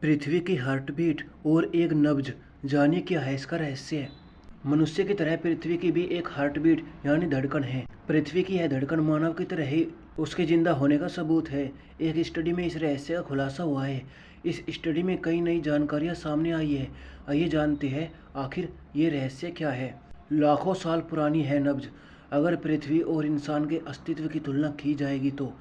पृथ्वी की हार्टबीट और एक नब्ज, जानिए क्या है इसका रहस्य। मनुष्य की तरह पृथ्वी की भी एक हार्टबीट यानी धड़कन है। पृथ्वी की यह धड़कन मानव की तरह ही उसके जिंदा होने का सबूत है। एक स्टडी में इस रहस्य का खुलासा हुआ है। इस स्टडी में कई नई जानकारियां सामने आई है। आइए जानते हैं आखिर ये रहस्य क्या है। लाखों साल पुरानी है नब्ज। अगर पृथ्वी और इंसान के अस्तित्व की तुलना की जाएगी तो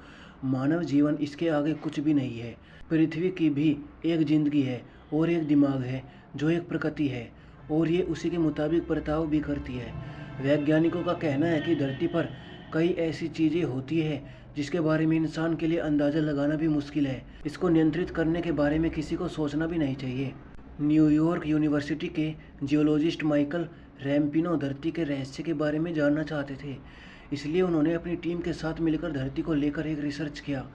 मानव जीवन इसके आगे कुछ भी नहीं है। पृथ्वी की भी एक जिंदगी है और एक दिमाग है जो एक प्रकृति है और ये उसी के मुताबिक बर्ताव भी करती है। वैज्ञानिकों का कहना है कि धरती पर कई ऐसी चीज़ें होती है जिसके बारे में इंसान के लिए अंदाज़ा लगाना भी मुश्किल है। इसको नियंत्रित करने के बारे में किसी को सोचना भी नहीं चाहिए। न्यूयॉर्क यूनिवर्सिटी के जियोलॉजिस्ट माइकल रैम्पिनो धरती के रहस्य के बारे में जानना चाहते थे, इसलिए उन्होंने अपनी टीम के साथ मिलकर धरती को लेकर एक रिसर्च किया।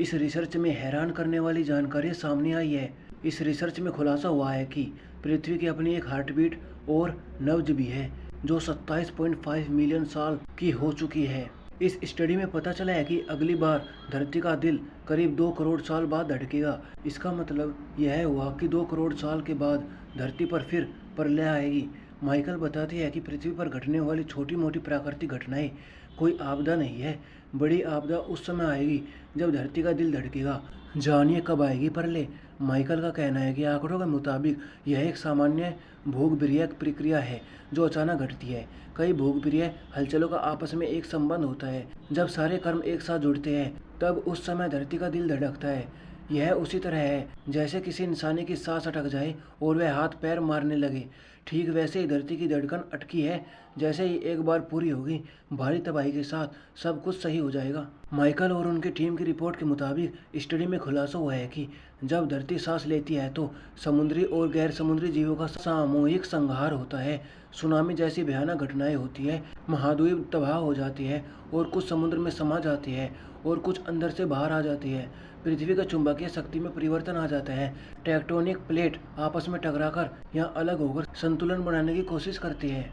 इस रिसर्च में हैरान करने वाली जानकारी सामने आई है। इस रिसर्च में खुलासा हुआ है कि पृथ्वी की अपनी एक हार्टबीट और नब्ज भी है जो 27.5 मिलियन साल की हो चुकी है। इस स्टडी में पता चला है कि अगली बार धरती का दिल करीब 2 करोड़ साल बाद धड़केगा। इसका मतलब यह हुआ कि 2 करोड़ साल के बाद धरती पर फिर प्रलय आएगी। माइकल बताते हैं कि पृथ्वी पर घटने वाली छोटी मोटी प्राकृतिक घटनाएं कोई आपदा नहीं है। बड़ी आपदा उस समय आएगी जब धरती का दिल धड़केगा। जानिए कब आएगी प्रलय। माइकल का कहना है कि आंकड़ों के मुताबिक यह एक सामान्य भूगर्भीय प्रक्रिया है जो अचानक घटती है। कई भूगर्भीय हलचलों का आपस में एक संबंध होता है। जब सारे कर्म एक साथ जुड़ते हैं तब उस समय धरती का दिल धड़कता है। यह उसी तरह है जैसे किसी इंसानी की सांस अटक जाए और वह हाथ पैर मारने लगे। ठीक वैसे ही धरती की धड़कन अटकी है। जैसे ही एक बार पूरी होगी, भारी तबाही के साथ सब कुछ सही हो जाएगा। माइकल और उनकी टीम की रिपोर्ट के मुताबिक स्टडी में खुलासा हुआ है कि जब धरती सांस लेती है तो समुद्री और गैर समुद्री जीवों का सामूहिक संहार होता है। सुनामी जैसी भयानक घटनाएं होती है। महाद्वीप तबाह हो जाती है और कुछ समुद्र में समा जाती है और कुछ अंदर से बाहर आ जाती है। पृथ्वी का चुंबकीय शक्ति में परिवर्तन आ जाता है। टेक्टोनिक प्लेट आपस में टकराकर या अलग होकर संतुलन बनाने की कोशिश करती है।